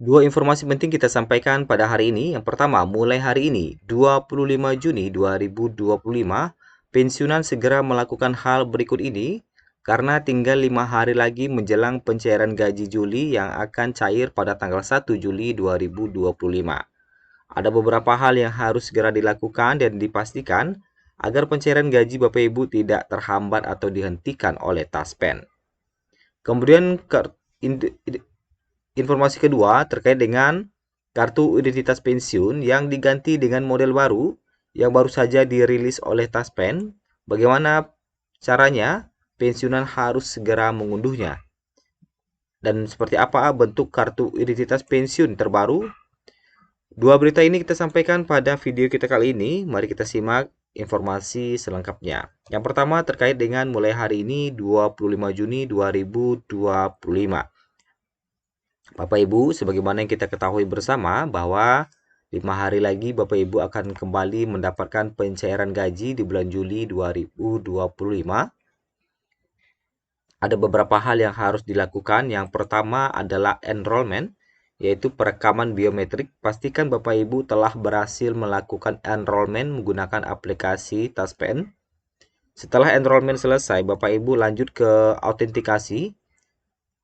Dua informasi penting kita sampaikan pada hari ini. Yang pertama, mulai hari ini, 25 Juni 2025, pensiunan segera melakukan hal berikut ini karena tinggal 5 hari lagi menjelang pencairan gaji Juli yang akan cair pada tanggal 1 Juli 2025. Ada beberapa hal yang harus segera dilakukan dan dipastikan agar pencairan gaji Bapak Ibu tidak terhambat atau dihentikan oleh Taspen. Kemudian informasi kedua terkait dengan kartu identitas pensiun yang diganti dengan model baru yang baru saja dirilis oleh Taspen. Bagaimana caranya? Pensiunan harus segera mengunduhnya. Dan seperti apa bentuk kartu identitas pensiun terbaru? Dua berita ini kita sampaikan pada video kita kali ini. Mari kita simak informasi selengkapnya. Yang pertama terkait dengan mulai hari ini 25 Juni 2025. Bapak Ibu, sebagaimana yang kita ketahui bersama bahwa 5 hari lagi Bapak Ibu akan kembali mendapatkan pencairan gaji di bulan Juli 2025. Ada beberapa hal yang harus dilakukan. Yang pertama adalah enrollment, yaitu perekaman biometrik. Pastikan Bapak Ibu telah berhasil melakukan enrollment menggunakan aplikasi Taspen. Setelah enrollment selesai, Bapak Ibu lanjut ke autentikasi.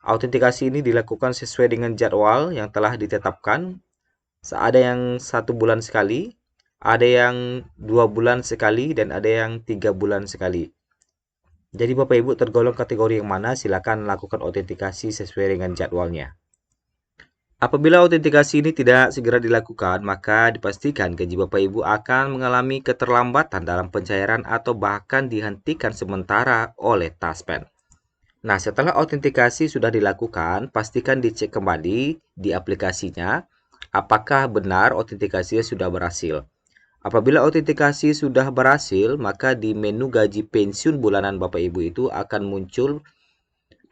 Autentikasi ini dilakukan sesuai dengan jadwal yang telah ditetapkan. Ada yang 1 bulan sekali, ada yang 2 bulan sekali, dan ada yang 3 bulan sekali. Jadi Bapak Ibu tergolong kategori yang mana, silakan lakukan autentikasi sesuai dengan jadwalnya. Apabila autentikasi ini tidak segera dilakukan, maka dipastikan gaji Bapak Ibu akan mengalami keterlambatan dalam pencairan atau bahkan dihentikan sementara oleh Taspen. Nah, setelah autentikasi sudah dilakukan, pastikan dicek kembali di aplikasinya apakah benar autentikasinya sudah berhasil. Apabila autentikasi sudah berhasil, maka di menu gaji pensiun bulanan Bapak Ibu itu akan muncul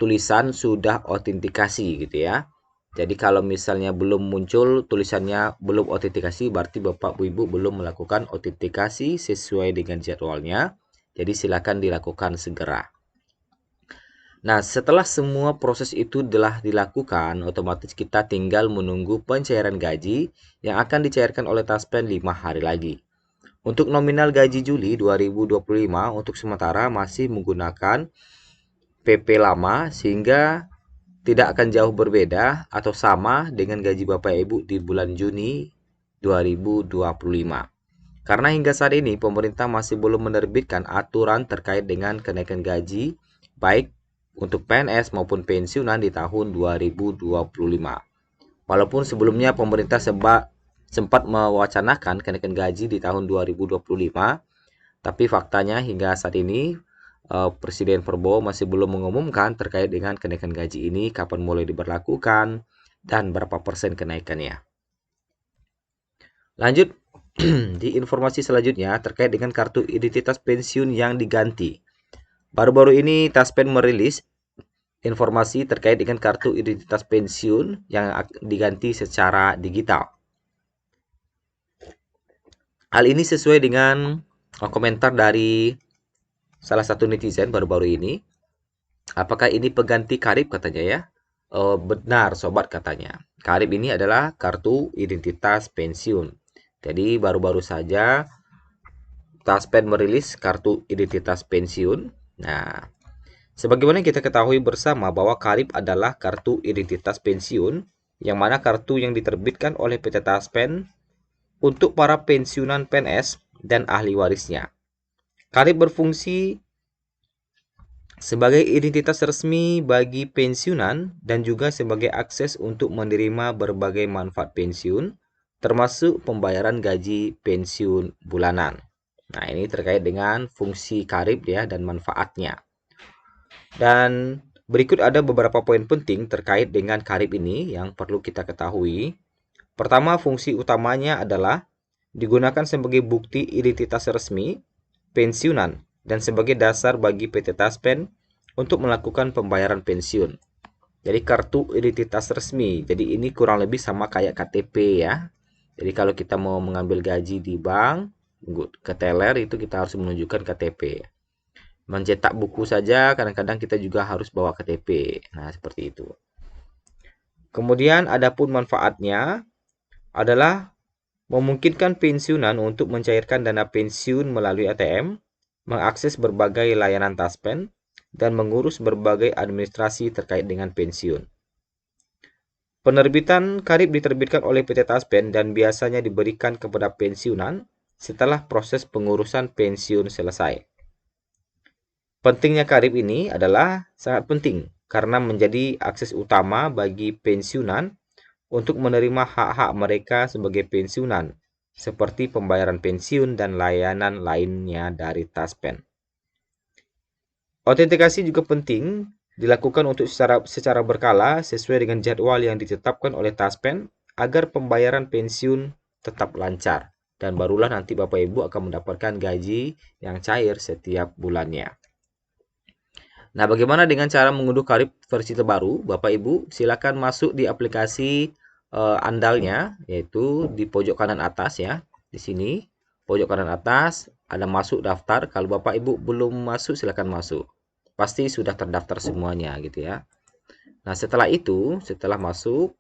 tulisan sudah autentikasi gitu ya. Jadi kalau misalnya belum muncul tulisannya belum autentikasi, berarti Bapak Ibu belum melakukan autentikasi sesuai dengan jadwalnya. Jadi silakan dilakukan segera. Nah, setelah semua proses itu telah dilakukan, otomatis kita tinggal menunggu pencairan gaji yang akan dicairkan oleh Taspen 5 hari lagi. Untuk nominal gaji Juli 2025 untuk sementara masih menggunakan PP lama sehingga tidak akan jauh berbeda atau sama dengan gaji Bapak Ibu di bulan Juni 2025. Karena hingga saat ini pemerintah masih belum menerbitkan aturan terkait dengan kenaikan gaji baik untuk PNS maupun pensiunan di tahun 2025. Walaupun sebelumnya pemerintah sempat mewacanakan kenaikan gaji di tahun 2025, tapi faktanya hingga saat ini Presiden Prabowo masih belum mengumumkan terkait dengan kenaikan gaji ini, kapan mulai diberlakukan, dan berapa persen kenaikannya. Lanjut di informasi selanjutnya terkait dengan kartu identitas pensiun yang diganti. Baru-baru ini Taspen merilis informasi terkait dengan kartu identitas pensiun yang diganti secara digital. Hal ini sesuai dengan komentar dari salah satu netizen baru-baru ini. Apakah ini pengganti Karib katanya ya? Benar sobat katanya. Karib ini adalah kartu identitas pensiun. Jadi baru-baru saja Taspen merilis kartu identitas pensiun. Nah, sebagaimana kita ketahui bersama bahwa Karib adalah kartu identitas pensiun, yang mana kartu yang diterbitkan oleh PT Taspen untuk para pensiunan PNS dan ahli warisnya. Karib berfungsi sebagai identitas resmi bagi pensiunan dan juga sebagai akses untuk menerima berbagai manfaat pensiun, termasuk pembayaran gaji pensiun bulanan. Nah, ini terkait dengan fungsi Karib ya dan manfaatnya. Dan berikut ada beberapa poin penting terkait dengan Karib ini yang perlu kita ketahui. Pertama, fungsi utamanya adalah digunakan sebagai bukti identitas resmi pensiunan dan sebagai dasar bagi PT Taspen untuk melakukan pembayaran pensiun. Jadi kartu identitas resmi. Jadi ini kurang lebih sama kayak KTP ya. Jadi kalau kita mau mengambil gaji di bank, ke teller itu kita harus menunjukkan KTP. Mencetak buku saja kadang-kadang kita juga harus bawa KTP. Nah, seperti itu. Kemudian adapun manfaatnya adalah memungkinkan pensiunan untuk mencairkan dana pensiun melalui ATM, mengakses berbagai layanan Taspen, dan mengurus berbagai administrasi terkait dengan pensiun. Penerbitan KARIP diterbitkan oleh PT Taspen dan biasanya diberikan kepada pensiunan setelah proses pengurusan pensiun selesai. Pentingnya KARIP ini adalah sangat penting karena menjadi akses utama bagi pensiunan untuk menerima hak-hak mereka sebagai pensiunan, seperti pembayaran pensiun dan layanan lainnya dari Taspen. Autentikasi juga penting dilakukan untuk secara berkala sesuai dengan jadwal yang ditetapkan oleh Taspen agar pembayaran pensiun tetap lancar, dan barulah nanti Bapak Ibu akan mendapatkan gaji yang cair setiap bulannya. Nah, bagaimana dengan cara mengunduh KARIP versi terbaru? Bapak Ibu, silakan masuk di aplikasi andalnya, yaitu di pojok kanan atas ya. Di sini, pojok kanan atas ada masuk daftar. Kalau Bapak Ibu belum masuk, silakan masuk. Pasti sudah terdaftar semuanya gitu ya. Nah, setelah itu, setelah masuk,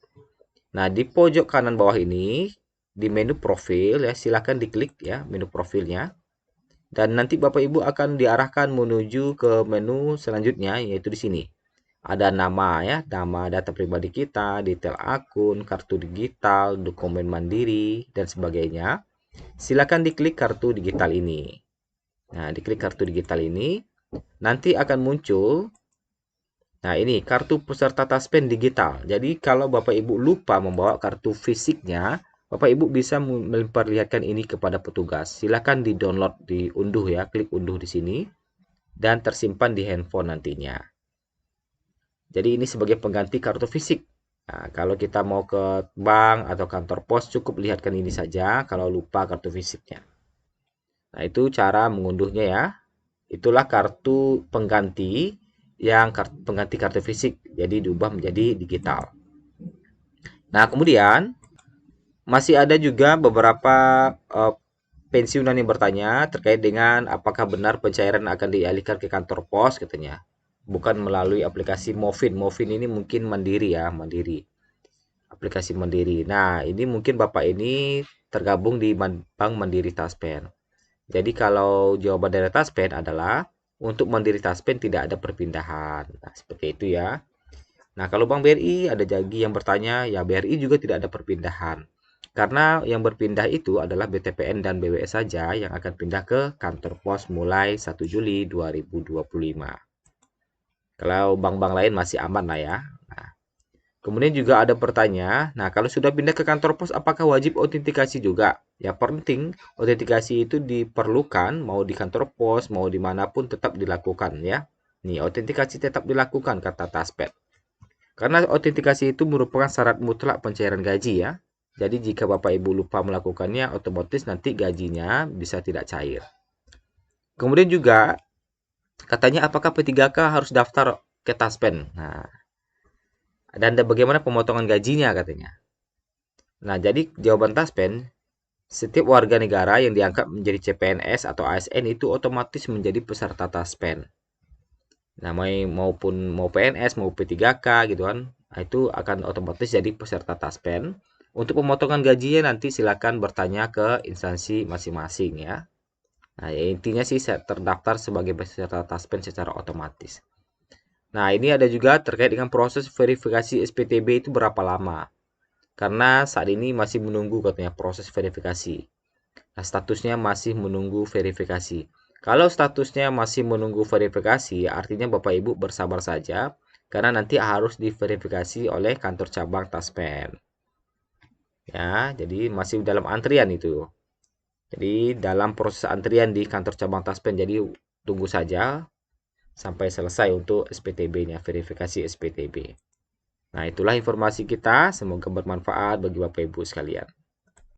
nah di pojok kanan bawah ini, di menu profil ya, silakan diklik ya menu profilnya. Dan nanti Bapak Ibu akan diarahkan menuju ke menu selanjutnya, yaitu di sini. Ada nama ya, nama data pribadi kita, detail akun, kartu digital, dokumen mandiri, dan sebagainya. Silakan diklik kartu digital ini. Nah, diklik kartu digital ini, nanti akan muncul, nah ini kartu peserta Taspen digital. Jadi kalau Bapak Ibu lupa membawa kartu fisiknya, Bapak Ibu bisa memperlihatkan ini kepada petugas. Silakan di-download, diunduh ya, klik unduh di sini dan tersimpan di handphone nantinya. Jadi ini sebagai pengganti kartu fisik. Nah, kalau kita mau ke bank atau kantor pos cukup lihatkan ini saja kalau lupa kartu fisiknya. Nah, itu cara mengunduhnya ya. Itulah kartu pengganti yang pengganti kartu fisik. Jadi diubah menjadi digital. Nah, kemudian masih ada juga beberapa pensiunan yang bertanya terkait dengan apakah benar pencairan akan dialihkan ke kantor pos katanya. Bukan melalui aplikasi Movin. Movin ini mungkin mandiri ya, mandiri. Aplikasi mandiri. Nah, ini mungkin Bapak ini tergabung di Bank Mandiri Taspen. Jadi kalau jawaban dari Taspen adalah untuk Mandiri Taspen tidak ada perpindahan. Nah, seperti itu ya. Nah, kalau Bank BRI ada lagi yang bertanya, ya BRI juga tidak ada perpindahan. Karena yang berpindah itu adalah BTPN dan BWS saja yang akan pindah ke kantor pos mulai 1 Juli 2025. Kalau bank-bank lain masih aman lah ya. Nah, kemudian juga ada pertanyaan, nah kalau sudah pindah ke kantor pos apakah wajib autentikasi juga? Ya penting, autentikasi itu diperlukan mau di kantor pos, mau dimanapun tetap dilakukan ya. Nih, autentikasi tetap dilakukan kata Taspen. Karena autentikasi itu merupakan syarat mutlak pencairan gaji ya. Jadi jika Bapak Ibu lupa melakukannya, otomatis nanti gajinya bisa tidak cair. Kemudian juga katanya apakah P3K harus daftar ke Taspen? Nah, dan bagaimana pemotongan gajinya katanya. Nah, jadi jawaban Taspen, setiap warga negara yang diangkat menjadi CPNS atau ASN itu otomatis menjadi peserta Taspen. Nah, mau PNS, mau P3K gitu kan. Nah, itu akan otomatis jadi peserta Taspen. Untuk pemotongan gajinya nanti silakan bertanya ke instansi masing-masing ya. Nah, ya intinya sih terdaftar sebagai peserta Taspen secara otomatis. Nah, ini ada juga terkait dengan proses verifikasi SPTB itu berapa lama. Karena saat ini masih menunggu katanya proses verifikasi. Nah, statusnya masih menunggu verifikasi. Kalau statusnya masih menunggu verifikasi, artinya Bapak Ibu bersabar saja karena nanti harus diverifikasi oleh kantor cabang Taspen. Ya, jadi masih dalam antrian itu. Jadi dalam proses antrian di kantor cabang Taspen, jadi tunggu saja sampai selesai untuk SPTB-nya, verifikasi SPTB. Nah, itulah informasi kita, semoga bermanfaat bagi Bapak Ibu sekalian.